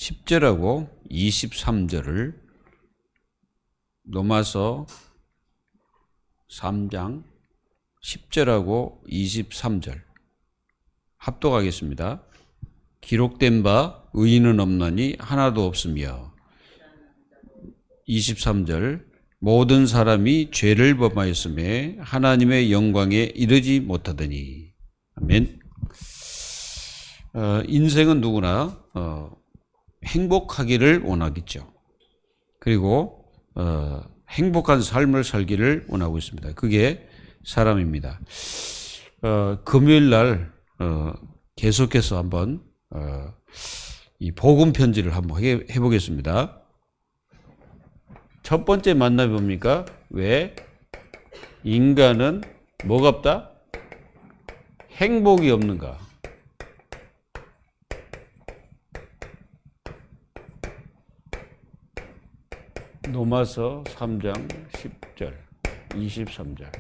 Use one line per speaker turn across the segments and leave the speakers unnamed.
10절하고 23절을 로마서 3장 10절하고 23절 합독하겠습니다. 기록된 바 의인은 없나니 하나도 없으며 23절 모든 사람이 죄를 범하였음에 하나님의 영광에 이르지 못하더니. 아멘. 인생은 누구나 행복하기를 원하겠죠. 그리고 행복한 삶을 살기를 원하고 있습니다. 그게 사람입니다. 금요일 날 계속해서 한번 이 복음 편지를 한번 해보겠습니다. 첫 번째 만나면 뭡니까? 왜 인간은 뭐가 없다? 행복이 없는가? 로마서 3장 10절, 23절.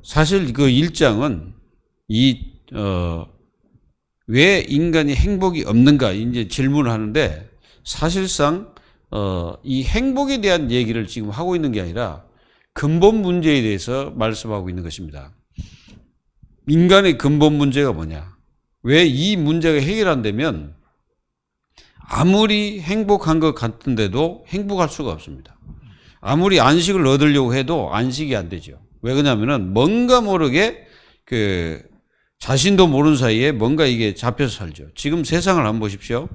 사실 그 1장은 왜 인간이 행복이 없는가 이제 질문을 하는데 사실상 이 행복에 대한 얘기를 지금 하고 있는 게 아니라 근본 문제에 대해서 말씀하고 있는 것입니다. 인간의 근본 문제가 뭐냐? 왜 이 문제가 해결 안 되면 아무리 행복한 것 같은데도 행복할 수가 없습니다. 아무리 안식을 얻으려고 해도 안식이 안 되죠. 왜 그러냐면은 뭔가 모르게 자신도 모르는 사이에 뭔가 이게 잡혀서 살죠. 지금 세상을 한번 보십시오.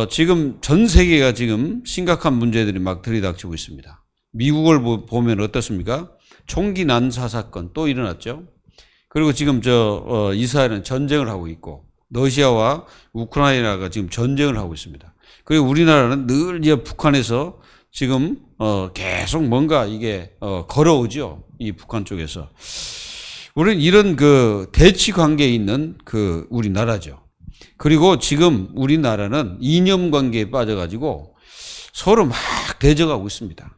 지금 전 세계가 지금 심각한 문제들이 막 들이닥치고 있습니다. 미국을 보면 어떻습니까? 총기 난사 사건 또 일어났죠. 그리고 지금 이스라엘은 전쟁을 하고 있고 러시아와 우크라이나가 지금 전쟁을 하고 있습니다. 그리고 우리나라는 늘 이제 북한에서 지금 계속 뭔가 이게 걸어오죠. 이 북한 쪽에서. 우리는 이런 대치 관계에 있는 우리나라죠. 그리고 지금 우리나라는 이념 관계에 빠져가지고 서로 막 대적하고 있습니다.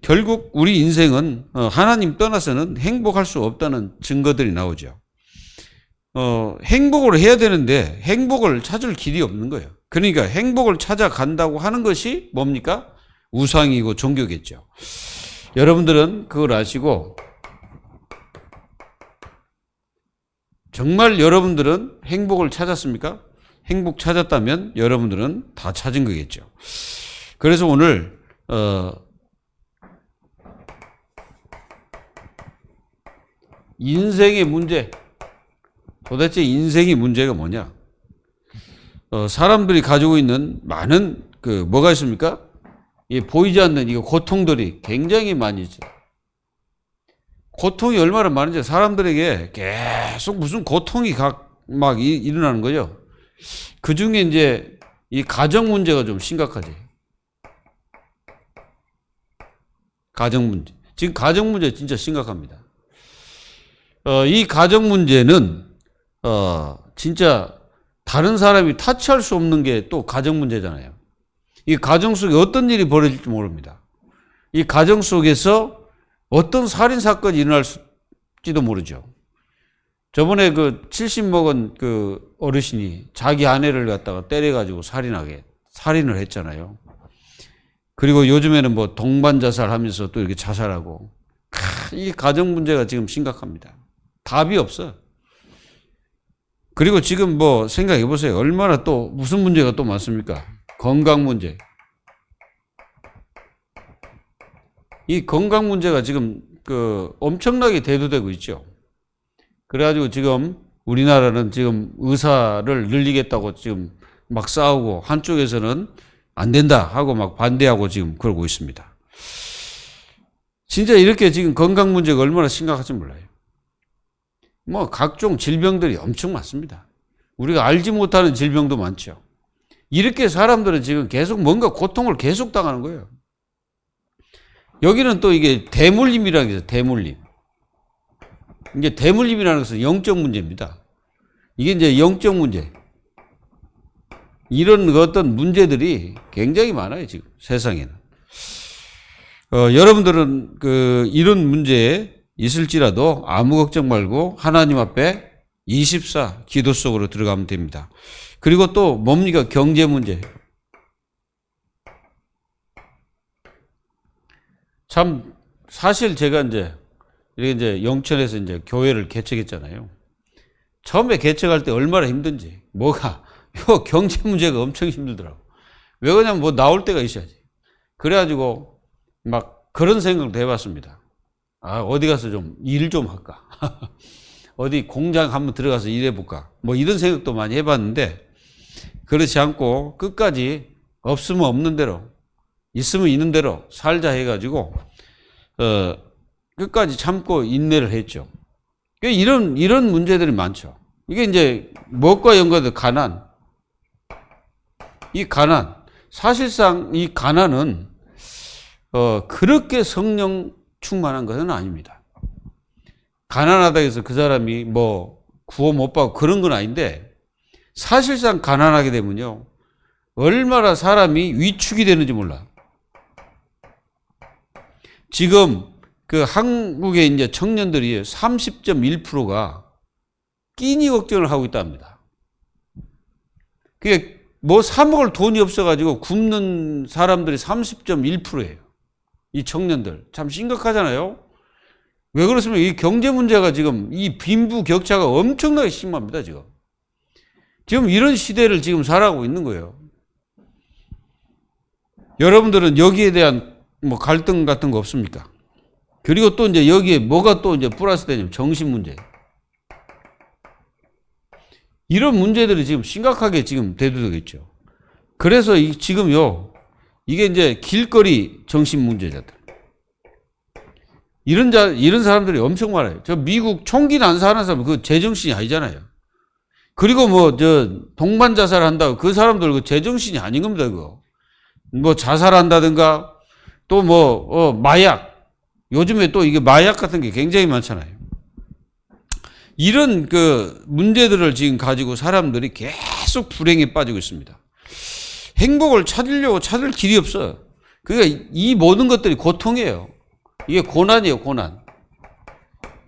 결국 우리 인생은 하나님 떠나서는 행복할 수 없다는 증거들이 나오죠. 행복을 해야 되는데 행복을 찾을 길이 없는 거예요. 그러니까 행복을 찾아간다고 하는 것이 뭡니까? 우상이고 종교겠죠. 여러분들은 그걸 아시고 정말 여러분들은 행복을 찾았습니까? 행복 찾았다면 여러분들은 다 찾은 거겠죠. 그래서 오늘 인생의 문제, 도대체 인생의 문제가 뭐냐? 사람들이 가지고 있는 많은 뭐가 있습니까? 보이지 않는 이 고통들이 굉장히 많이 있죠. 고통이 얼마나 많은지 사람들에게 계속 무슨 고통이 막 일어나는 거죠. 그 중에 이제 이 가정 문제가 좀 심각하지. 가정 문제. 지금 가정 문제 진짜 심각합니다. 이 가정 문제는 진짜 다른 사람이 타치할 수 없는 게 또 가정 문제잖아요. 이 가정 속에 어떤 일이 벌어질지 모릅니다. 이 가정 속에서 어떤 살인 사건이 일어날지도 모르죠. 저번에 70 먹은 어르신이 자기 아내를 갖다가 때려가지고 살인을 했잖아요. 그리고 요즘에는 뭐 동반 자살하면서 또 이렇게 자살하고 이 가정 문제가 지금 심각합니다. 답이 없어. 그리고 지금 뭐 생각해 보세요. 얼마나 또 무슨 문제가 또 많습니까? 건강 문제. 이 건강 문제가 지금 엄청나게 대두되고 있죠. 그래가지고 지금 우리나라는 지금 의사를 늘리겠다고 지금 막 싸우고 한쪽에서는 안 된다 하고 막 반대하고 지금 그러고 있습니다. 진짜 이렇게 지금 건강 문제가 얼마나 심각한지 몰라요. 뭐 각종 질병들이 엄청 많습니다. 우리가 알지 못하는 질병도 많죠. 이렇게 사람들은 지금 계속 뭔가 고통을 계속 당하는 거예요. 여기는 또 이게 대물림이라는 게 있어요. 대물림. 이제 대물림이라는 것은 영적 문제입니다. 이게 이제 영적 문제. 이런 어떤 문제들이 굉장히 많아요, 지금 세상에는. 여러분들은 이런 문제에 있을지라도 아무 걱정 말고 하나님 앞에 24 기도 속으로 들어가면 됩니다. 그리고 또 뭡니까? 경제 문제. 참 사실 제가 이제 영천에서 이제 교회를 개척했잖아요. 처음에 개척할 때 얼마나 힘든지. 요 경제 문제가 엄청 힘들더라고. 왜 그러냐면 뭐 나올 때가 있어야지. 그래가지고 막 그런 생각도 해봤습니다. 어디 가서 좀 일 좀 할까? 어디 공장 한번 들어가서 일해볼까? 뭐 이런 생각도 많이 해봤는데 그렇지 않고 끝까지 없으면 없는 대로 있으면 있는 대로 살자 해가지고 끝까지 참고 인내를 했죠. 이런 문제들이 많죠. 이게 이제 무엇과 연관된 가난. 이 가난. 사실상 이 가난은 그렇게 성령 충만한 것은 아닙니다. 가난하다 해서 그 사람이 뭐 구원 못 받고 그런 건 아닌데 사실상 가난하게 되면요. 얼마나 사람이 위축이 되는지 몰라. 지금 그 한국의 이제 청년들이 30.1%가 끼니 걱정을 하고 있답니다. 그게 뭐 사 먹을 돈이 없어가지고 굶는 사람들이 30.1%예요. 이 청년들. 참 심각하잖아요. 왜 그렇습니까? 이 경제 문제가 지금 이 빈부 격차가 엄청나게 심합니다, 지금. 지금 이런 시대를 지금 살아가고 있는 거예요. 여러분들은 여기에 대한 뭐 갈등 같은 거 없습니까? 그리고 또 이제 여기에 뭐가 또 이제 플러스 되냐면 정신 문제. 이런 문제들이 지금 심각하게 지금 대두되고 있죠. 그래서 지금요, 이게 이제 길거리 정신 문제자들. 이런 사람들이 엄청 많아요. 저 미국 총기 난사하는 사람 그 제정신이 아니잖아요. 그리고 뭐 동반 자살한다고 그 사람들 그 제정신이 아닌 겁니다. 그거. 뭐 자살한다든가 또 뭐 마약. 요즘에 또 이게 마약 같은 게 굉장히 많잖아요. 이런 그 문제들을 지금 가지고 사람들이 계속 불행에 빠지고 있습니다. 행복을 찾으려고 찾을 길이 없어요. 그러니까 이 모든 것들이 고통이에요. 이게 고난이에요, 고난.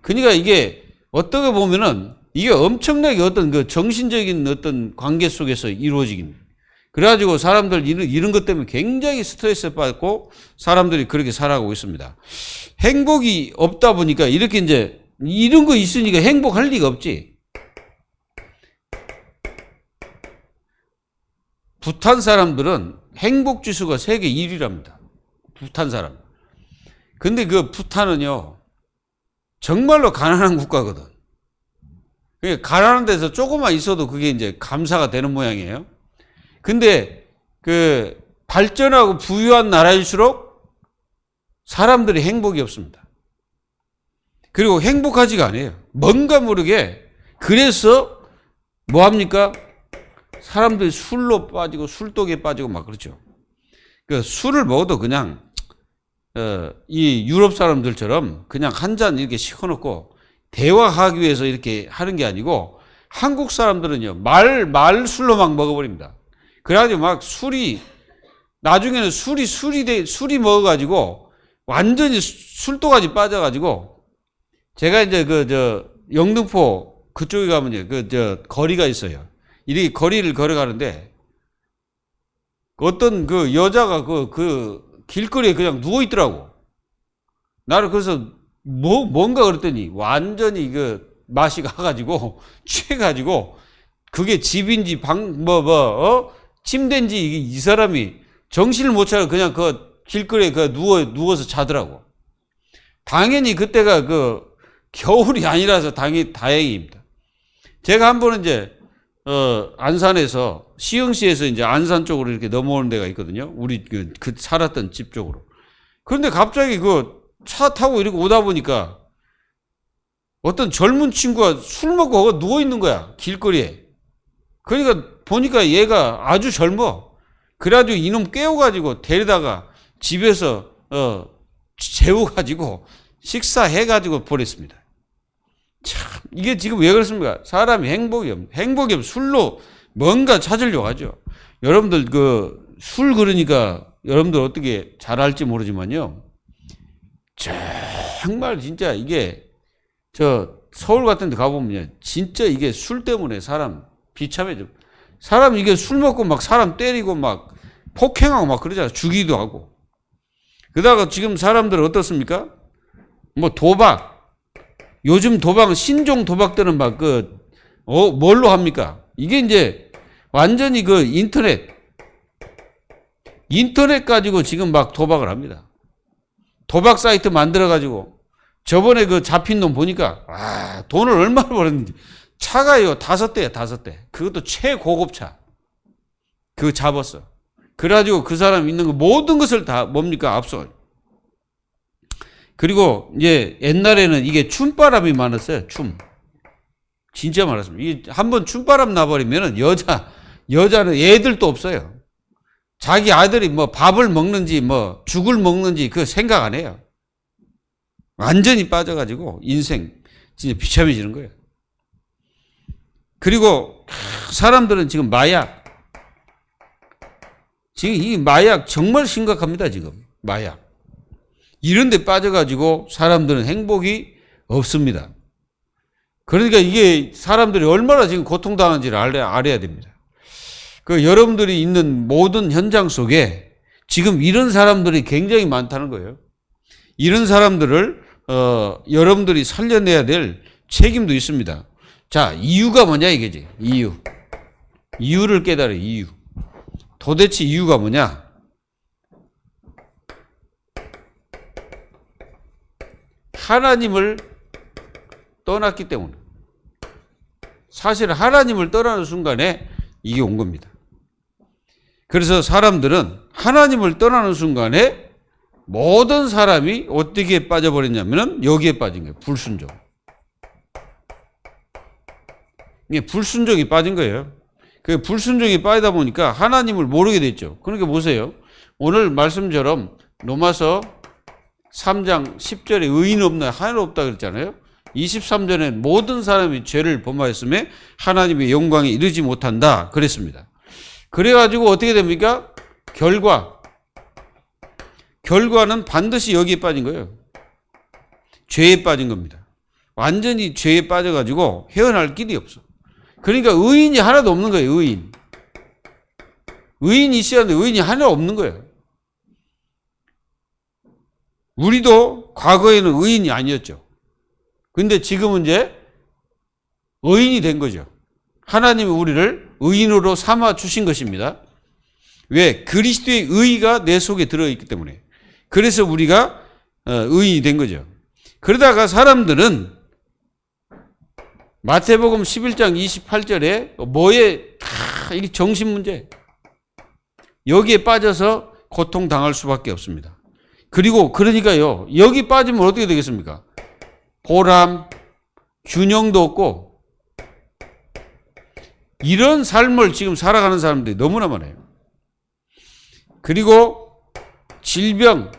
그러니까 이게 어떻게 보면은 이게 엄청나게 어떤 그 정신적인 어떤 관계 속에서 이루어지긴. 그래가지고 사람들 이런 것 때문에 굉장히 스트레스 받고 사람들이 그렇게 살아가고 있습니다. 행복이 없다 보니까 이렇게 이제 이런 거 있으니까 행복할 리가 없지. 부탄 사람들은 행복 지수가 세계 1위랍니다. 부탄 사람. 근데 그 부탄은요, 정말로 가난한 국가거든. 그러니까 가난한 데서 조금만 있어도 그게 이제 감사가 되는 모양이에요. 근데 그 발전하고 부유한 나라일수록 사람들이 행복이 없습니다. 그리고 행복하지가 않아요. 뭔가 모르게. 그래서 뭐 합니까? 사람들이 술로 빠지고 술독에 빠지고 막 그렇죠. 그 술을 먹어도 그냥 이 유럽 사람들처럼 그냥 한 잔 이렇게 시켜놓고 대화하기 위해서 이렇게 하는 게 아니고 한국 사람들은요 말 술로 막 먹어버립니다. 그래가지고 막 나중에는 술이 먹어가지고 완전히 술독까지 빠져가지고 제가 이제 영등포 그쪽에 가면 거리가 있어요. 이렇게 거리를 걸어가는데 어떤 그 여자가 그 길거리에 그냥 누워 있더라고. 나를 그래서 뭔가 그랬더니 완전히 그 맛이 가가지고 취해가지고 그게 집인지 침대인지 이 사람이 정신을 못 차려 그냥 그 길거리에 누워서 자더라고. 당연히 그때가 겨울이 아니라서 다행입니다. 제가 한 번은 이제 안산에서 시흥시에서 이제 안산 쪽으로 이렇게 넘어오는 데가 있거든요. 우리 그 살았던 집 쪽으로. 그런데 갑자기 차 타고 이렇게 오다 보니까 어떤 젊은 친구가 술 먹고 누워 있는 거야, 길거리에. 그러니까 보니까 얘가 아주 젊어. 그래가지고 이놈 깨워가지고 데리다가 집에서 재워가지고 식사해가지고 보냈습니다. 참 이게 지금 왜 그렇습니까? 사람이 행복이 없으면 술로 뭔가 찾으려고 하죠. 여러분들 술 그러니까 여러분들 어떻게 잘 알지 모르지만요. 정말 진짜 이게 서울 같은 데 가보면 진짜 이게 술 때문에 사람 비참해져. 사람 이게 술 먹고 막 사람 때리고 막 폭행하고 막 그러잖아요. 죽이기도 하고. 그러다가 지금 사람들은 어떻습니까? 뭐 도박. 요즘 도박, 신종 도박들은 막 뭘로 합니까? 이게 이제 완전히 인터넷 가지고 지금 막 도박을 합니다. 도박 사이트 만들어가지고 저번에 잡힌 놈 보니까 돈을 얼마나 벌었는지 차가요 5대야 5대. 그것도 최고급 차. 그거 잡았어. 그래가지고 그 사람 있는 거 모든 것을 다 뭡니까 압수. 그리고 이제 옛날에는 이게 춤바람이 많았어요. 진짜 많았습니다. 이게 한번 춤바람 나버리면은 여자는 애들도 없어요. 자기 아들이 뭐 밥을 먹는지 뭐 죽을 먹는지 그 생각 안 해요. 완전히 빠져가지고 인생 진짜 비참해지는 거예요. 그리고 사람들은 지금 지금 이 마약 정말 심각합니다. 지금 마약 이런 데 빠져가지고 사람들은 행복이 없습니다. 그러니까 이게 사람들이 얼마나 지금 고통당하는지를 알아야 됩니다. 여러분들이 있는 모든 현장 속에 지금 이런 사람들이 굉장히 많다는 거예요. 이런 사람들을 여러분들이 살려내야 될 책임도 있습니다. 자, 이유가 뭐냐 이게지. 이유를 깨달아. 도대체 이유가 뭐냐? 하나님을 떠났기 때문에. 사실 하나님을 떠나는 순간에 이게 온 겁니다. 그래서 사람들은 하나님을 떠나는 순간에 모든 사람이 어떻게 빠져버렸냐면은 여기에 빠진 거예요. 불순종. 이게 불순종이 빠진 거예요. 그 불순종이 빠지다 보니까 하나님을 모르게 됐죠. 그러니까 보세요. 오늘 말씀처럼 로마서 3장 10절에 의인 없나 하나도 없다 그랬잖아요. 23절에 모든 사람이 죄를 범하였음에 하나님의 영광에 이르지 못한다 그랬습니다. 그래가지고 어떻게 됩니까? 결과는 반드시 여기에 빠진 거예요. 죄에 빠진 겁니다. 완전히 죄에 빠져가지고 헤어날 길이 없어. 그러니까 의인이 하나도 없는 거예요. 의인이 있어야 하는데 의인이 하나 없는 거예요. 우리도 과거에는 의인이 아니었죠. 근데 지금은 이제 의인이 된 거죠. 하나님이 우리를 의인으로 삼아 주신 것입니다. 왜? 그리스도의 의의가 내 속에 들어있기 때문에. 그래서 우리가 의인이 된 거죠. 그러다가 사람들은 마태복음 11장 28절에 이게 정신 문제. 여기에 빠져서 고통당할 수밖에 없습니다. 그리고 그러니까요. 여기 빠지면 어떻게 되겠습니까? 보람, 균형도 없고 이런 삶을 지금 살아가는 사람들이 너무나 많아요. 그리고 질병에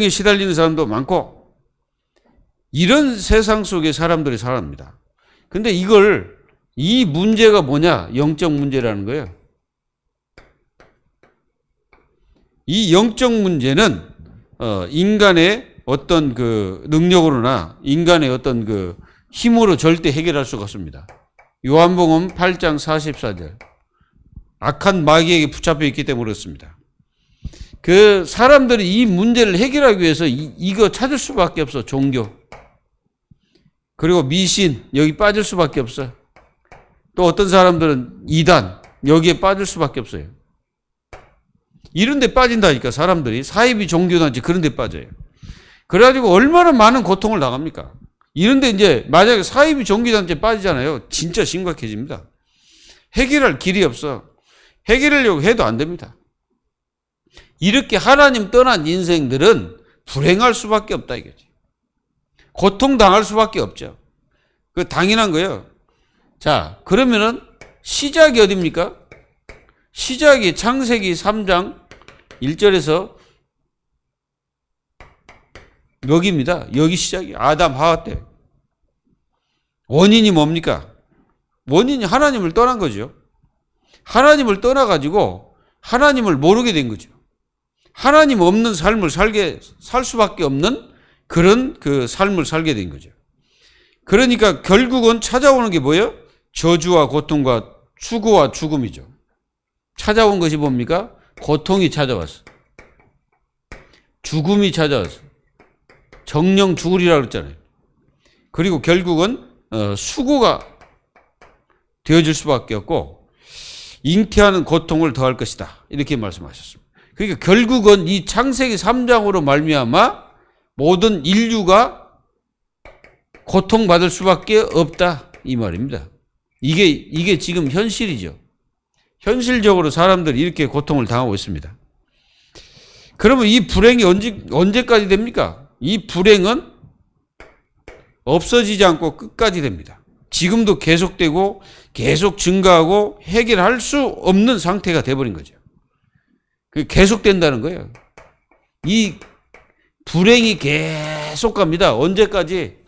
시달리는 사람도 많고 이런 세상 속에 사람들이 살아갑니다. 근데 이 문제가 뭐냐? 영적 문제라는 거예요. 이 영적 문제는 인간의 어떤 능력으로나 인간의 어떤 힘으로 절대 해결할 수가 없습니다. 요한복음 8장 44절. 악한 마귀에게 붙잡혀 있기 때문에 그렇습니다. 사람들이 이 문제를 해결하기 위해서 이거 찾을 수밖에 없어. 종교. 그리고 미신. 여기 빠질 수밖에 없어. 또 어떤 사람들은 이단. 여기에 빠질 수밖에 없어요. 이런 데 빠진다니까 사람들이. 사이비 종교단체 그런 데 빠져요. 그래가지고 얼마나 많은 고통을 당합니까? 이런데 이제 만약에 사이비 종교단체 빠지잖아요. 진짜 심각해집니다. 해결할 길이 없어. 해결하려고 해도 안 됩니다. 이렇게 하나님 떠난 인생들은 불행할 수밖에 없다 이거지. 고통당할 수밖에 없죠. 그 당연한 거예요. 자, 그러면은 시작이 어딥니까? 시작이 창세기 3장 1절에서 여기입니다. 여기 시작이 아담 하와 때. 원인이 뭡니까? 원인이 하나님을 떠난 거죠. 하나님을 떠나가지고 하나님을 모르게 된 거죠. 하나님 없는 삶을 살 수밖에 없는 그런 삶을 살게 된 거죠. 그러니까 결국은 찾아오는 게 뭐예요? 저주와 고통과 추구와 죽음이죠. 찾아온 것이 뭡니까? 고통이 찾아왔어. 죽음이 찾아왔어. 정령 죽으리라고 그랬잖아요. 그리고 결국은 수고가 되어질 수밖에 없고 잉태하는 고통을 더할 것이다. 이렇게 말씀하셨습니다. 그러니까 결국은 이 창세기 3장으로 말미암아 모든 인류가 고통받을 수밖에 없다. 이 말입니다. 이게 지금 현실이죠. 현실적으로 사람들이 이렇게 고통을 당하고 있습니다. 그러면 이 불행이 언제까지 됩니까? 이 불행은 없어지지 않고 끝까지 됩니다. 지금도 계속되고 계속 증가하고 해결할 수 없는 상태가 돼버린 거죠. 계속된다는 거예요. 이 불행이 계속 갑니다. 언제까지?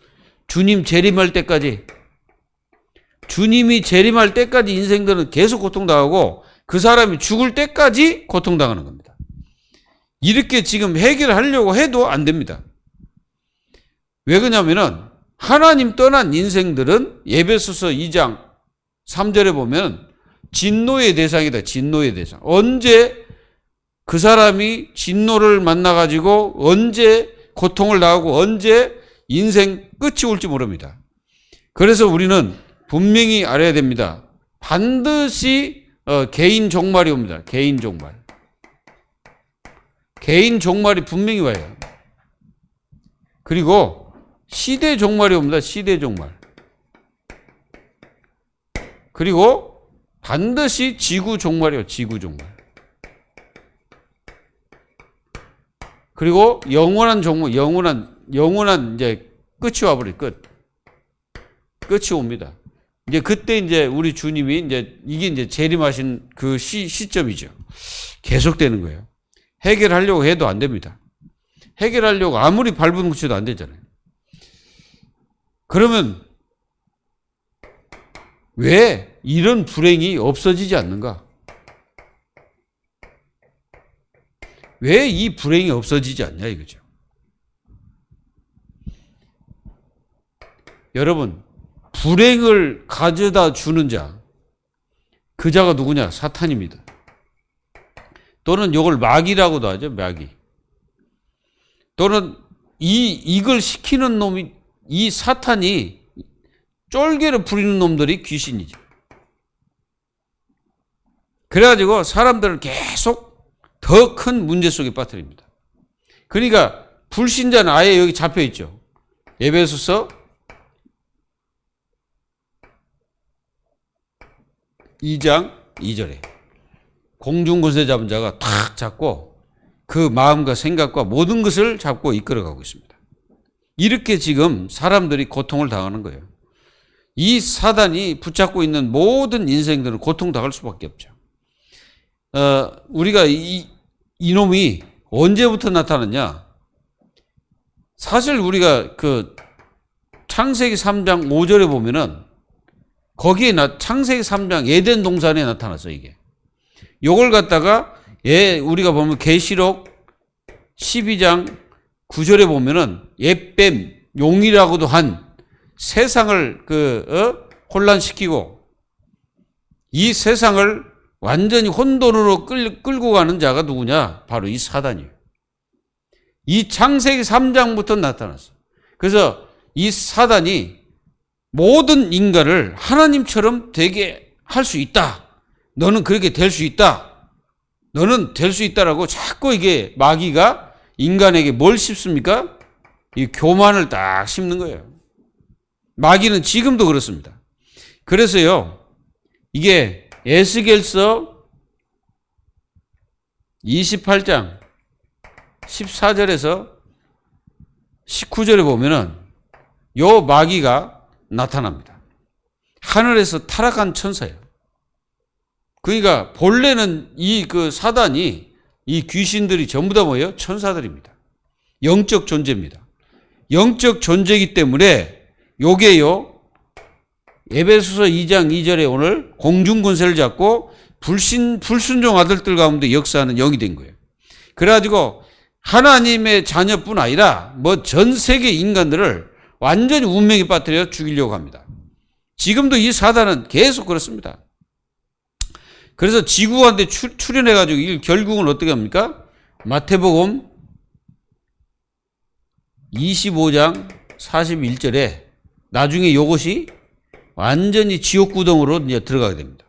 주님 재림할 때까지. 주님이 재림할 때까지 인생들은 계속 고통당하고 그 사람이 죽을 때까지 고통당하는 겁니다. 이렇게 지금 해결하려고 해도 안 됩니다. 왜 그러냐면은 하나님 떠난 인생들은 에베소서 2장 3절에 보면 진노의 대상이다. 진노의 대상. 언제 그 사람이 진노를 만나가지고 언제 고통을 당하고 언제 인생 끝이 올지 모릅니다. 그래서 우리는 분명히 알아야 됩니다. 반드시 개인 종말이 옵니다. 개인 종말. 개인 종말이 분명히 와요. 그리고 시대 종말이 옵니다. 시대 종말. 그리고 반드시 지구 종말이에요. 지구 종말. 그리고 영원한 종말, 영원한 이제 끝이 와버려요. 끝이 옵니다. 이제 그때 이제 우리 주님이 이게 이제 재림하신 그 시점이죠. 계속되는 거예요. 해결하려고 해도 안 됩니다. 해결하려고 아무리 발버둥 쳐도 안 되잖아요. 그러면 왜 이런 불행이 없어지지 않는가? 왜 이 불행이 없어지지 않냐 이거죠. 여러분, 불행을 가져다 주는 자, 그 자가 누구냐? 사탄입니다. 또는 이걸 마귀라고도 하죠. 마귀. 또는 이걸 시키는 놈이, 이 사탄이 쫄개를 부리는 놈들이 귀신이죠. 그래가지고 사람들을 계속 더 큰 문제 속에 빠뜨립니다. 그러니까 불신자는 아예 여기 잡혀 있죠. 에베소서 2장 2절에 공중권세 잡은 자가 탁 잡고 그 마음과 생각과 모든 것을 잡고 이끌어가고 있습니다. 이렇게 지금 사람들이 고통을 당하는 거예요. 이 사단이 붙잡고 있는 모든 인생들은 고통당할 수밖에 없죠. 우리가 이놈이 언제부터 나타났냐? 사실 우리가 그 창세기 3장 5절에 보면은 거기에 창세기 3장 에덴 동산에 나타났어요, 이게. 요걸 갖다가 우리가 보면 계시록 12장 9절에 보면은 옛뱀 용이라고도 한 세상을 혼란시키고 이 세상을 완전히 혼돈으로 끌고 가는 자가 누구냐? 바로 이 사단이에요. 이 창세기 3장부터 나타났어. 그래서 이 사단이 모든 인간을 하나님처럼 되게 할 수 있다. 너는 그렇게 될 수 있다. 너는 될 수 있다라고 자꾸 이게 마귀가 인간에게 뭘 씹습니까? 이 교만을 딱 씹는 거예요. 마귀는 지금도 그렇습니다. 그래서요, 이게 에스겔서 28장 14절에서 19절에 보면은 요 마귀가 나타납니다. 하늘에서 타락한 천사예요. 그러니까 본래는 이 사단이, 이 귀신들이 전부 다 뭐예요? 천사들입니다. 영적 존재입니다. 영적 존재이기 때문에 요게요, 에베소서 2장 2절에 오늘 공중권세를 잡고 불순종 아들들 가운데 역사하는 영이 된 거예요. 그래가지고 하나님의 자녀뿐 아니라 전 세계 인간들을 완전히 운명에 빠뜨려 죽이려고 합니다. 지금도 이 사단은 계속 그렇습니다. 그래서 지구한테 출현해가지고 결국은 어떻게 합니까? 마태복음 25장 41절에 나중에 이것이 완전히 지옥구덩으로 이제 들어가게 됩니다.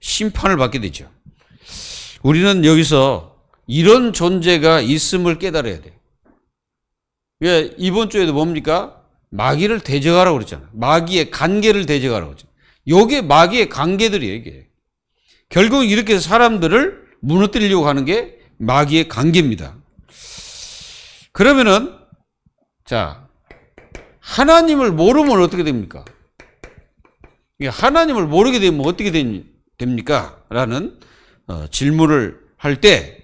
심판을 받게 되죠. 우리는 여기서 이런 존재가 있음을 깨달아야 돼요. 왜 이번 주에도 뭡니까? 마귀를 대적하라고 그랬잖아요. 마귀의 관계를 대적하라고 그랬죠. 요게 마귀의 관계들이에요, 이게. 결국 이렇게 사람들을 무너뜨리려고 하는 게 마귀의 관계입니다. 그러면은, 자, 하나님을 모르면 어떻게 됩니까? 하나님을 모르게 되면 어떻게 됩니까? 라는 질문을 할 때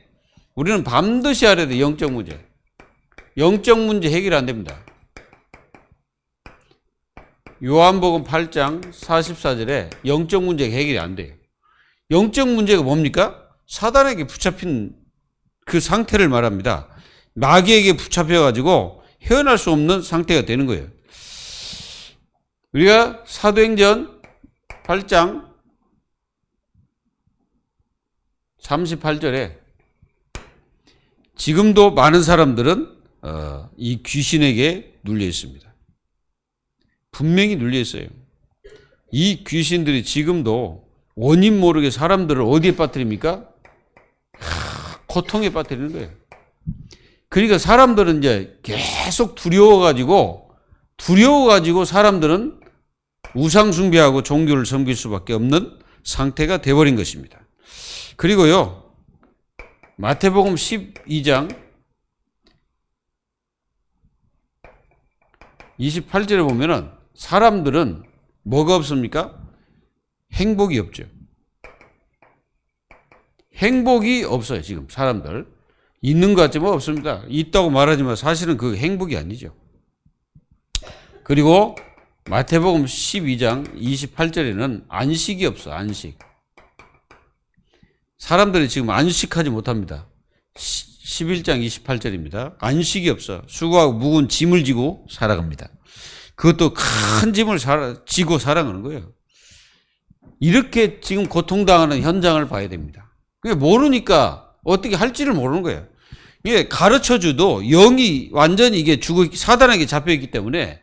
우리는 반드시 알아야 돼, 영적 문제. 영적 문제 해결 안 됩니다. 요한복음 8장 44절에 영적 문제가 해결이 안 돼요. 영적 문제가 뭡니까? 사단에게 붙잡힌 그 상태를 말합니다. 마귀에게 붙잡혀가지고 헤어날 수 없는 상태가 되는 거예요. 우리가 사도행전 8장 38절에 지금도 많은 사람들은 이 귀신에게 눌려 있습니다. 분명히 눌려 있어요. 이 귀신들이 지금도 원인 모르게 사람들을 어디에 빠뜨립니까? 고통에 빠뜨리는 거예요. 그러니까 사람들은 이제 계속 두려워가지고 사람들은 우상숭배하고 종교를 섬길 수밖에 없는 상태가 되어버린 것입니다. 그리고요, 마태복음 12장 28절에 보면은 사람들은 뭐가 없습니까? 행복이 없죠. 행복이 없어요, 지금 사람들. 있는 것 같지만 없습니다. 있다고 말하지만 사실은 그 행복이 아니죠. 그리고 마태복음 12장 28절에는 안식이 없어, 안식. 사람들이 지금 안식하지 못합니다. 11장 28절입니다. 안식이 없어. 수고하고 무거운 짐을 지고 살아갑니다. 그것도 큰 짐을 지고 살아가는 거예요. 이렇게 지금 고통당하는 현장을 봐야 됩니다. 그게 모르니까 어떻게 할지를 모르는 거예요. 이게 가르쳐줘도 영이 완전히 이게 사단에게 잡혀있기 때문에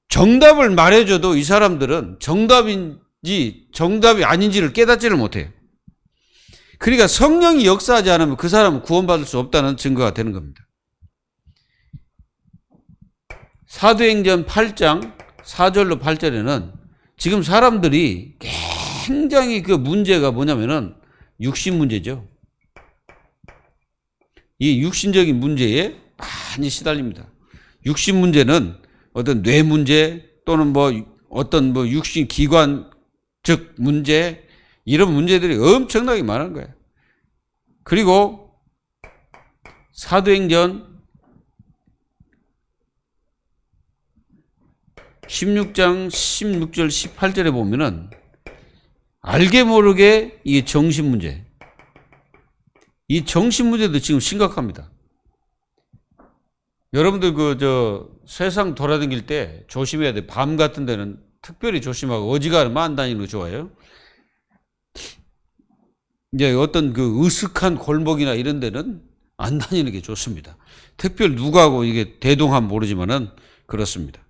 정답을 말해줘도 이 사람들은 정답인지 정답이 아닌지를 깨닫지를 못해요. 그러니까 성령이 역사하지 않으면 그 사람은 구원받을 수 없다는 증거가 되는 겁니다. 사도행전 8장 4절로 8절에는 지금 사람들이 굉장히 그 문제가 뭐냐면은 육신 문제죠. 이 육신적인 문제에 많이 시달립니다. 육신 문제는 어떤 뇌 문제 또는 어떤 육신 기관 즉 문제 이런 문제들이 엄청나게 많은 거예요. 그리고 사도행전 16장 16절 18절에 보면은 알게 모르게 이 정신 문제, 이 정신 문제도 지금 심각합니다. 여러분들 세상 돌아다닐 때 조심해야 돼. 밤 같은 데는 특별히 조심하고 어지간하면 안 다니는 거 좋아요. 이제 어떤 그 으슥한 골목이나 이런 데는 안 다니는 게 좋습니다. 특별히 누구하고 이게 대동하면 모르지만은 그렇습니다.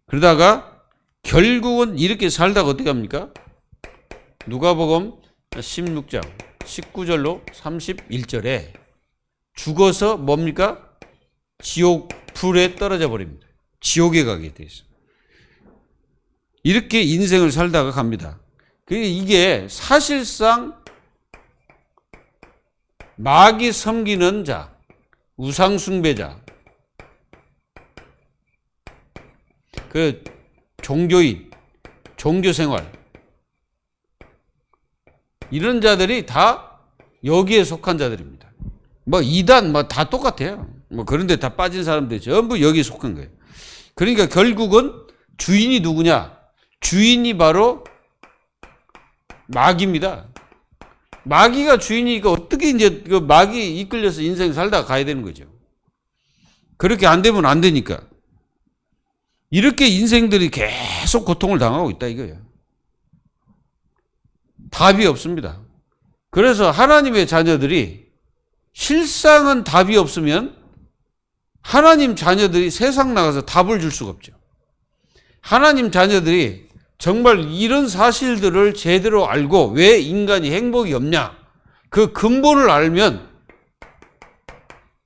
그러다가 결국은 이렇게 살다가 어떻게 합니까? 누가복음 16장 19절로 31절에 죽어서 뭡니까? 지옥 불에 떨어져 버립니다. 지옥에 가게 돼 있어요. 이렇게 인생을 살다가 갑니다. 이게 사실상 마귀 섬기는 자, 우상숭배자, 그 종교인, 종교생활 이런 자들이 다 여기에 속한 자들입니다. 이단 다 똑같아요. 그런데 다 빠진 사람들이 전부 여기에 속한 거예요. 그러니까 결국은 주인이 누구냐? 주인이 바로 마귀입니다. 마귀가 주인이니까 어떻게 이제 그 마귀 이끌려서 인생 살다가 가야 되는 거죠. 그렇게 안 되면 안 되니까. 이렇게 인생들이 계속 고통을 당하고 있다 이거예요. 답이 없습니다. 그래서 하나님의 자녀들이 실상은 답이 없으면 하나님 자녀들이 세상 나가서 답을 줄 수가 없죠. 하나님 자녀들이 정말 이런 사실들을 제대로 알고 왜 인간이 행복이 없냐, 그 근본을 알면,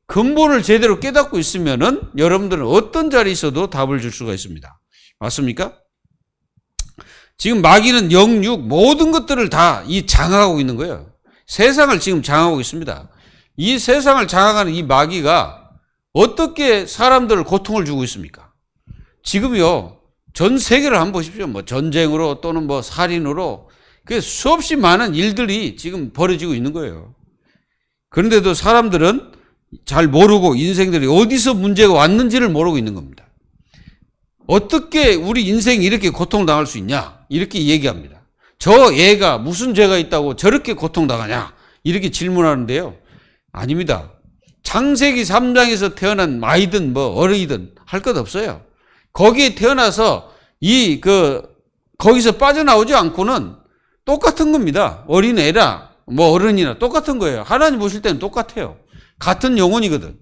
근본을 제대로 깨닫고 있으면은 여러분들은 어떤 자리에 있어도 답을 줄 수가 있습니다. 맞습니까? 지금 마귀는 영육 모든 것들을 다 이 장악하고 있는 거예요. 세상을 지금 장악하고 있습니다. 이 세상을 장악하는 이 마귀가 어떻게 사람들을 고통을 주고 있습니까? 지금요, 전 세계를 한번 보십시오. 뭐 전쟁으로 또는 뭐 살인으로 그 수없이 많은 일들이 지금 벌어지고 있는 거예요. 그런데도 사람들은 잘 모르고 인생들이 어디서 문제가 왔는지를 모르고 있는 겁니다. 어떻게 우리 인생이 이렇게 고통을 당할 수 있냐? 이렇게 얘기합니다. 저 애가 무슨 죄가 있다고 저렇게 고통당하냐? 이렇게 질문하는데요. 아닙니다. 창세기 3장에서 태어난 아이든 뭐 어린이든 할 것 없어요. 거기에 태어나서 거기서 빠져나오지 않고는 똑같은 겁니다. 어린애라 뭐 어른이나 똑같은 거예요. 하나님 보실 때는 똑같아요. 같은 영혼이거든.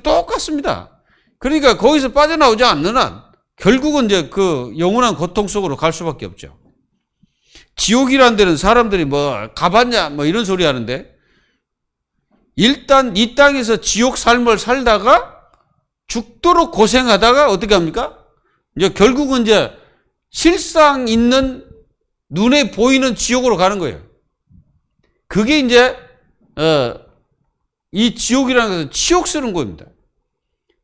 똑같습니다. 그러니까 거기서 빠져나오지 않는 한 결국은 이제 그 영원한 고통 속으로 갈 수밖에 없죠. 지옥이라는 데는 사람들이 뭐 가봤냐 뭐 이런 소리 하는데, 일단 이 땅에서 지옥 삶을 살다가 죽도록 고생하다가 어떻게 합니까? 이제 결국은 이제 실상 있는 눈에 보이는 지옥으로 가는 거예요. 그게 이제 이 지옥이라는 것은 치욕스러운 겁니다.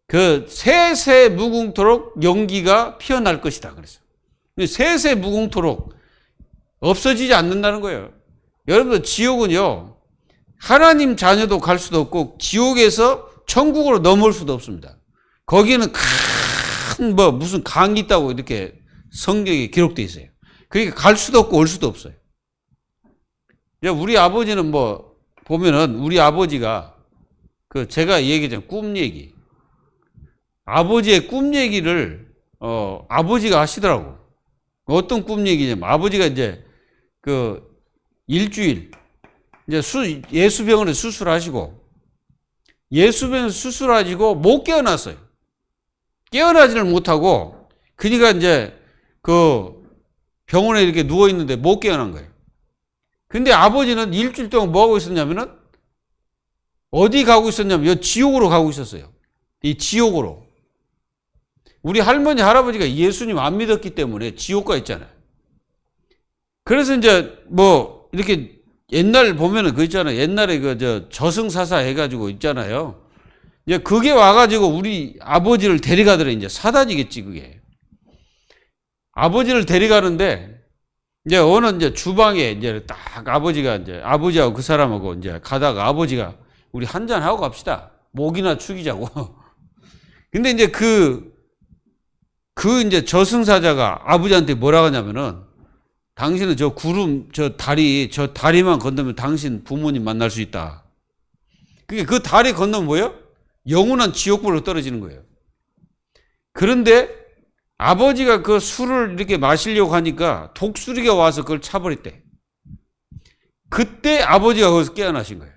그 세세 무궁토록 연기가 피어날 것이다. 그래서 세세 무궁토록 없어지지 않는다는 거예요. 여러분들 지옥은요, 하나님 자녀도 갈 수도 없고 지옥에서 천국으로 넘어올 수도 없습니다. 거기에는 큰 무슨 강이 있다고 이렇게 성경에 기록되어 있어요. 그러니까 갈 수도 없고 올 수도 없어요. 우리 아버지는 보면은 우리 아버지가 제가 얘기했잖아요. 꿈 얘기. 아버지의 꿈 얘기를 아버지가 하시더라고. 어떤 꿈 얘기냐면, 아버지가 이제 일주일 이제 예수병원에 수술하시고, 예수병원 수술하시고 못 깨어났어요. 깨어나지를 못하고, 그러니까 이제 병원에 이렇게 누워 있는데 못 깨어난 거예요. 근데 아버지는 일주일 동안 뭐 하고 있었냐면은, 어디 가고 있었냐면 지옥으로 가고 있었어요. 이 지옥으로. 우리 할머니 할아버지가 예수님 안 믿었기 때문에 지옥가 있잖아요. 그래서 이제 이렇게 옛날 보면은 그 있잖아요. 옛날에 저승사사 해가지고 있잖아요. 이제 그게 와가지고 우리 아버지를 데려가더래. 이제 사단이겠지 그게. 아버지를 데려가는데 이제 어느 이제 주방에 이제 딱 아버지하고 그 사람하고 이제 가다가 아버지가 우리 한잔 하고 갑시다. 목이나 축이자고. 근데 이제 이제 저승사자가 아버지한테 뭐라 하냐면은, 당신은 저 다리만 건너면 당신 부모님 만날 수 있다. 그 다리 건너면 뭐예요? 영원한 지옥불로 떨어지는 거예요. 그런데 아버지가 그 술을 이렇게 마시려고 하니까 독수리가 와서 그걸 차버렸대. 그때 아버지가 거기서 깨어나신 거예요.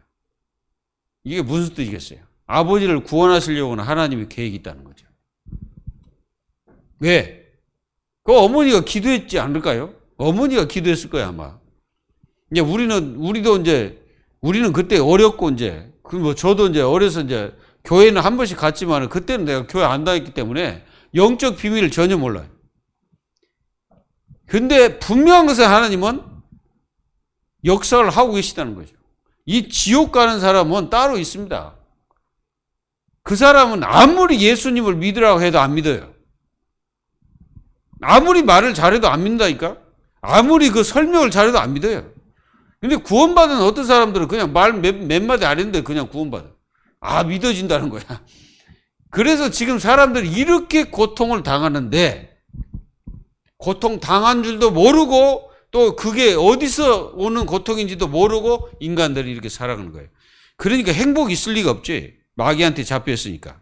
이게 무슨 뜻이겠어요? 아버지를 구원하시려고는 하나님의 계획이 있다는 거죠. 왜? 어머니가 기도했지 않을까요? 어머니가 기도했을 거야, 아마. 이제 우리는 그때 어렸고, 이제, 저도 이제 어려서 이제 교회는 한 번씩 갔지만, 그때는 내가 교회 안 다녔기 때문에 영적 비밀을 전혀 몰라요. 근데 분명한 것은 하나님은 역사를 하고 계시다는 거죠. 이 지옥 가는 사람은 따로 있습니다. 그 사람은 아무리 예수님을 믿으라고 해도 안 믿어요. 아무리 말을 잘해도 안 믿는다니까? 아무리 설명을 잘해도 안 믿어요. 근데 구원받은 어떤 사람들은 그냥 말 몇 마디 안 했는데 그냥 구원받아. 믿어진다는 거야. 그래서 지금 사람들이 이렇게 고통을 당하는데, 고통 당한 줄도 모르고, 또 그게 어디서 오는 고통인지도 모르고 인간들이 이렇게 살아가는 거예요. 그러니까 행복이 있을 리가 없지. 마귀한테 잡혀있으니까.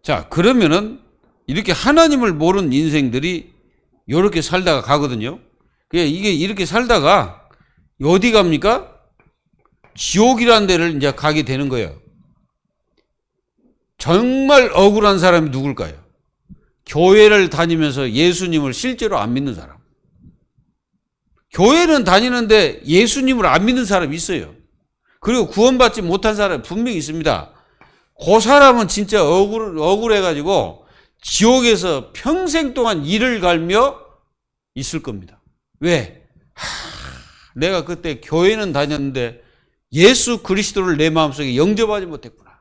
자, 그러면은 이렇게 하나님을 모르는 인생들이 이렇게 살다가 가거든요. 이게 이렇게 살다가 어디 갑니까? 지옥이라는 데를 이제 가게 되는 거예요. 정말 억울한 사람이 누굴까요? 교회를 다니면서 예수님을 실제로 안 믿는 사람. 교회는 다니는데 예수님을 안 믿는 사람이 있어요. 그리고 구원받지 못한 사람이 분명히 있습니다. 그 사람은 진짜 억울해가지고 지옥에서 평생 동안 이를 갈며 있을 겁니다. 왜? 내가 그때 교회는 다녔는데 예수 그리스도를 내 마음속에 영접하지 못했구나.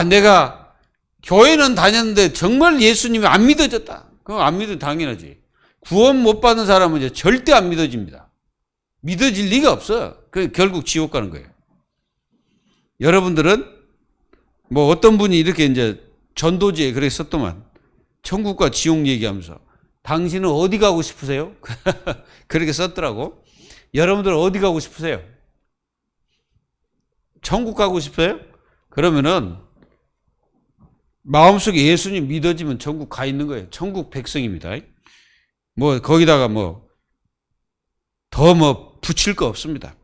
내가 교회는 다녔는데 정말 예수님이 안 믿어졌다. 그럼 안 믿으면 당연하지. 구원 못 받은 사람은 이제 절대 안 믿어집니다. 믿어질 리가 없어. 그 결국 지옥 가는 거예요. 여러분들은 뭐 어떤 분이 이렇게 이제 전도지에 그렇게 썼더만 천국과 지옥 얘기하면서 당신은 어디 가고 싶으세요? 그렇게 썼더라고. 여러분들은 어디 가고 싶으세요? 천국 가고 싶어요? 그러면은 마음속에 예수님 믿어지면 천국 가 있는 거예요. 천국 백성입니다. 뭐 거기다가 뭐 더 뭐 붙일 거 없습니다.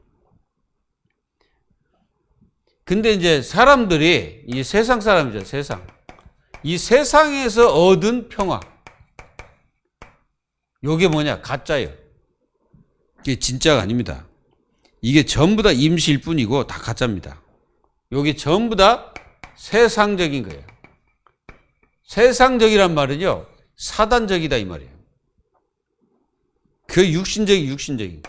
근데 이제 사람들이 이 세상 사람이죠. 세상. 이 세상에서 얻은 평화. 요게 뭐냐? 가짜예요. 이게 진짜가 아닙니다. 이게 전부 다 임시일 뿐이고 다 가짜입니다. 요게 전부 다 세상적인 거예요. 세상적이란 말은요, 사단적이다 이 말이에요. 그 육신적인.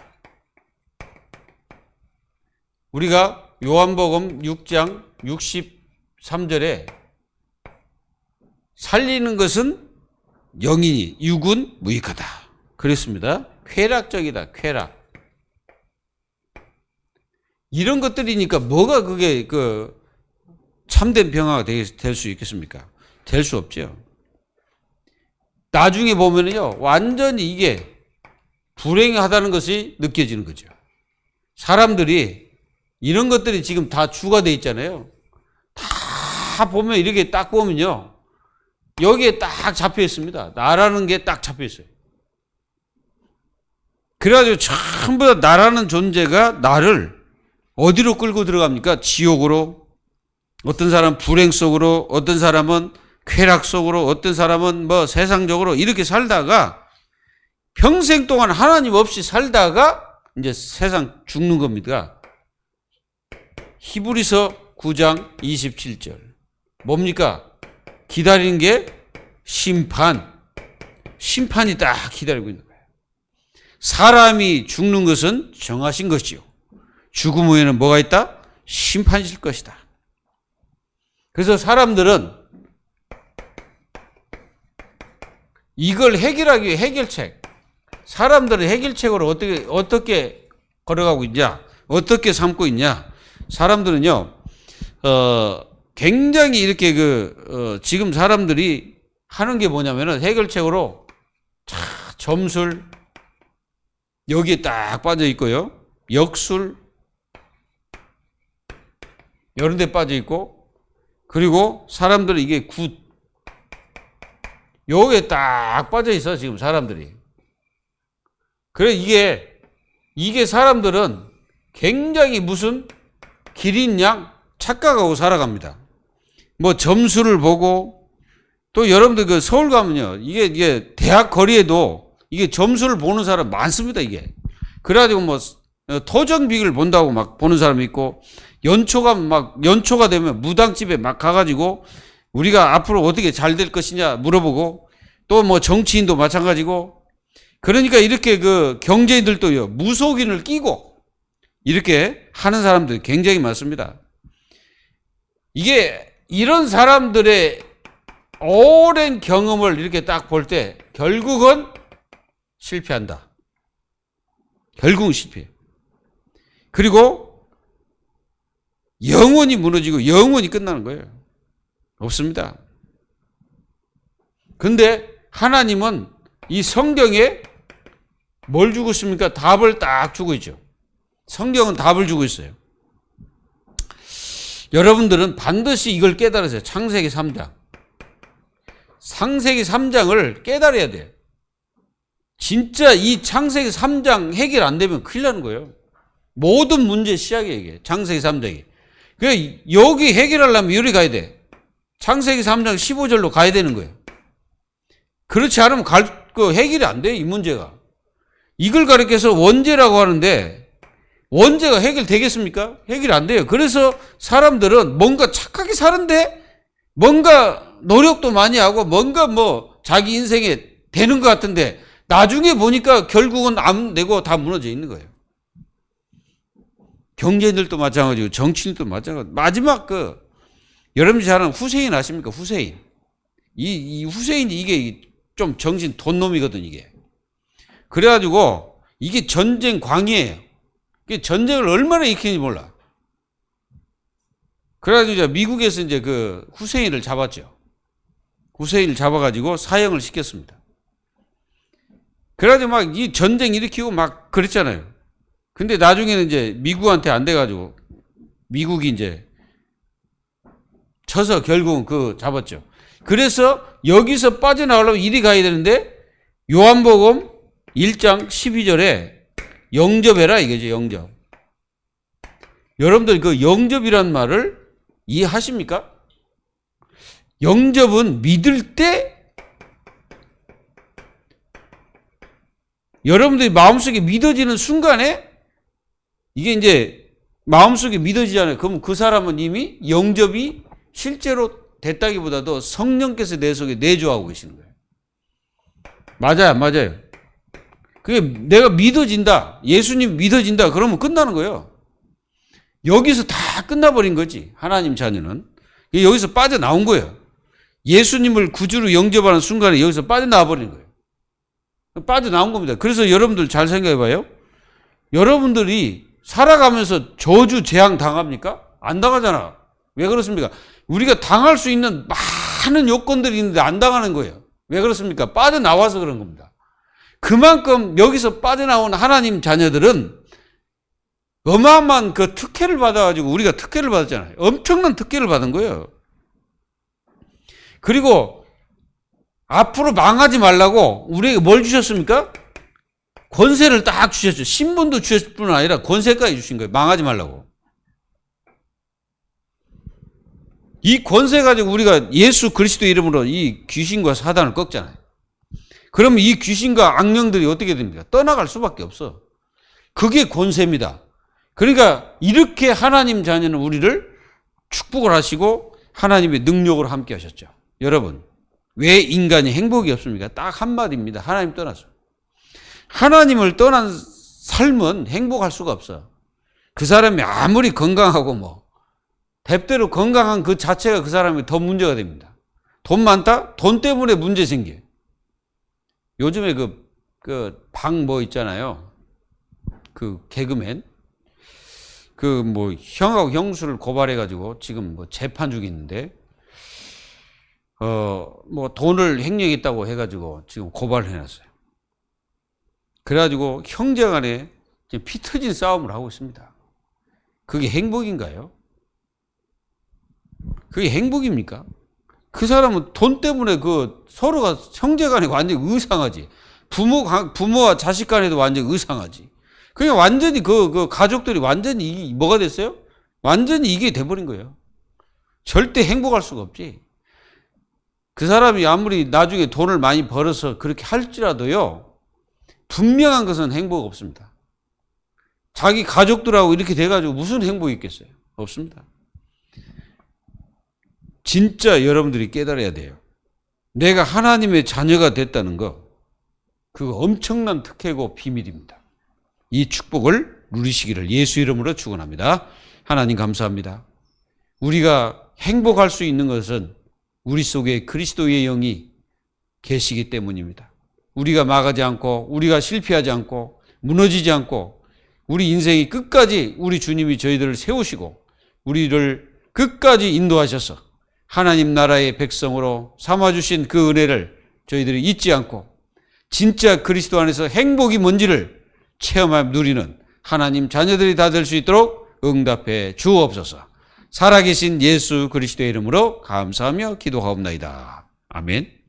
우리가 요한복음 6장 63절에 살리는 것은 영이니 육은 무익하다. 그랬습니다. 쾌락적이다, 쾌락. 이런 것들이니까 뭐가 그게 그 참된 평화가 될 수 있겠습니까? 될 수 없죠. 나중에 보면은요, 완전히 이게 불행하다는 것이 느껴지는 거죠. 사람들이 이런 것들이 지금 다 주가 돼 있잖아요. 다 보면 이렇게 딱 보면요, 여기에 딱 잡혀 있습니다. 나라는 게 딱 잡혀 있어요. 그래가지고 전부 다 나라는 존재가 나를 어디로 끌고 들어갑니까? 지옥으로. 어떤 사람은 불행 속으로, 어떤 사람은 쾌락 속으로, 어떤 사람은 뭐 세상적으로 이렇게 살다가 평생 동안 하나님 없이 살다가 이제 세상 죽는 겁니다. 히브리서 9장 27절. 뭡니까? 기다리는 게 심판이 딱 기다리고 있는 거예요. 사람이 죽는 것은 정하신 것이요. 죽음 후에는 뭐가 있다? 심판이 있을 것이다. 그래서 사람들은 이걸 해결하기 위해 해결책. 사람들은 해결책으로 어떻게 걸어가고 있냐? 어떻게 삼고 있냐? 사람들은요, 굉장히 이렇게 지금 사람들이 하는 게 뭐냐면은 해결책으로 점술, 여기에 딱 빠져 있고요. 역술, 이런 데 빠져 있고, 그리고 사람들은 이게 굿, 여기에 딱 빠져 있어, 지금 사람들이. 그래, 이게 사람들은 굉장히 무슨 기린 양 착각하고 살아갑니다. 뭐 점수를 보고, 또 여러분들 그 서울 가면요, 이게 대학 거리에도 이게 점수를 보는 사람 많습니다, 이게. 그래가지고 뭐 토정비를 본다고 막 보는 사람이 있고, 연초가 되면 무당집에 막 가가지고 우리가 앞으로 어떻게 잘 될 것이냐 물어보고, 또 뭐 정치인도 마찬가지고, 그러니까 이렇게 그 경제인들도요, 무속인을 끼고 이렇게 하는 사람들이 굉장히 많습니다. 이게 이런 사람들의 오랜 경험을 이렇게 딱 볼 때 결국은 실패한다. 결국은 실패해요. 그리고 영원히 무너지고 영원히 끝나는 거예요. 없습니다. 근데 하나님은 이 성경에 뭘 주고 있습니까? 답을 딱 주고 있죠. 성경은 답을 주고 있어요. 여러분들은 반드시 이걸 깨달으세요. 창세기 3장. 창세기 3장을 깨달아야 돼요. 진짜 이 창세기 3장 해결 안 되면 큰일 나는 거예요. 모든 문제 시작이에요, 이게. 창세기 3장이. 그래, 여기 해결하려면 여기 가야 돼. 창세기 3장 15절로 가야 되는 거예요. 그렇지 않으면 해결이 안 돼요, 이 문제가. 이걸 가리켜서 원죄라고 하는데, 원죄가 해결되겠습니까? 해결이 안 돼요. 그래서 사람들은 뭔가 착하게 사는데, 뭔가 노력도 많이 하고, 뭔가 자기 인생에 되는 것 같은데, 나중에 보니까 결국은 안 되고 다 무너져 있는 거예요. 경제인들도 마찬가지고 정치인들도 마찬가지고. 마지막 여러분이 잘 아는 후세인 아십니까? 후세인. 이 후세인이 이게 좀 정신 돈놈이거든, 이게. 그래가지고 이게 전쟁 광이에요. 이게 전쟁을 얼마나 일으키는지 몰라. 그래가지고 이제 미국에서 이제 후세인을 잡았죠. 후세인을 잡아가지고 사형을 시켰습니다. 그래가지고 막 이 전쟁 일으키고 막 그랬잖아요. 근데 나중에는 이제 미국한테 안 돼가지고 미국이 이제 쳐서 결국은 잡았죠. 그래서 여기서 빠져나가려면 이리 가야 되는데 요한복음 1장 12절에 영접해라 이거죠, 영접. 여러분들 영접이란 말을 이해하십니까? 영접은 믿을 때 여러분들이 마음속에 믿어지는 순간에 이게 이제 마음속에 믿어지잖아요. 그럼 그 사람은 이미 영접이 실제로 됐다기보다도 성령께서 내 속에 내주하고 계시는 거예요. 맞아요, 맞아요. 그게 내가 믿어진다, 예수님 믿어진다, 그러면 끝나는 거예요. 여기서 다 끝나버린 거지, 하나님 자녀는. 여기서 빠져나온 거예요. 예수님을 구주로 영접하는 순간에 여기서 빠져나와 버리는 거예요. 빠져나온 겁니다. 그래서 여러분들 잘 생각해 봐요. 여러분들이 살아가면서 저주 재앙 당합니까? 안 당하잖아. 왜 그렇습니까? 우리가 당할 수 있는 많은 요건들이 있는데 안 당하는 거예요. 왜 그렇습니까? 빠져나와서 그런 겁니다. 그만큼 여기서 빠져나온 하나님 자녀들은 어마어마한 특혜를 받아가지고 우리가 특혜를 받았잖아요. 엄청난 특혜를 받은 거예요. 그리고 앞으로 망하지 말라고 우리에게 뭘 주셨습니까? 권세를 딱 주셨죠. 신분도 주셨을 뿐 아니라 권세까지 주신 거예요. 망하지 말라고. 이 권세 가지고 우리가 예수 그리스도 이름으로 이 귀신과 사단을 꺾잖아요. 그러면 이 귀신과 악령들이 어떻게 됩니까? 떠나갈 수밖에 없어. 그게 권세입니다. 그러니까 이렇게 하나님 자녀는 우리를 축복을 하시고 하나님의 능력으로 함께 하셨죠. 여러분, 왜 인간이 행복이 없습니까? 딱 한마디입니다. 하나님 떠나서. 하나님을 떠난 삶은 행복할 수가 없어. 그 사람이 아무리 건강하고 대대로 건강한 그 자체가 그 사람이 더 문제가 됩니다. 돈 많다? 돈 때문에 문제 생겨. 요즘에 방 있잖아요. 개그맨. 형하고 형수를 고발해가지고 지금 재판 중에 있는데, 돈을 횡령했다고 해가지고 지금 고발을 해놨어요. 그래가지고 형제 간에 피 터진 싸움을 하고 있습니다. 그게 행복인가요? 그게 행복입니까? 그 사람은 돈 때문에 서로가 형제 간에 완전히 의상하지. 부모와 자식 간에도 완전히 의상하지. 그냥 완전히 가족들이 완전히 뭐가 됐어요? 완전히 이게 돼버린 거예요. 절대 행복할 수가 없지. 그 사람이 아무리 나중에 돈을 많이 벌어서 그렇게 할지라도요, 분명한 것은 행복 없습니다. 자기 가족들하고 이렇게 돼가지고 무슨 행복이 있겠어요? 없습니다. 진짜 여러분들이 깨달아야 돼요. 내가 하나님의 자녀가 됐다는 거, 그거 엄청난 특혜고 비밀입니다. 이 축복을 누리시기를 예수 이름으로 축원합니다. 하나님 감사합니다. 우리가 행복할 수 있는 것은 우리 속에 그리스도의 영이 계시기 때문입니다. 우리가 망하지 않고, 우리가 실패하지 않고, 무너지지 않고, 우리 인생이 끝까지 우리 주님이 저희들을 세우시고 우리를 끝까지 인도하셔서 하나님 나라의 백성으로 삼아주신 그 은혜를 저희들이 잊지 않고 진짜 그리스도 안에서 행복이 뭔지를 체험하며 누리는 하나님 자녀들이 다 될 수 있도록 응답해 주옵소서. 살아계신 예수 그리스도의 이름으로 감사하며 기도하옵나이다. 아멘.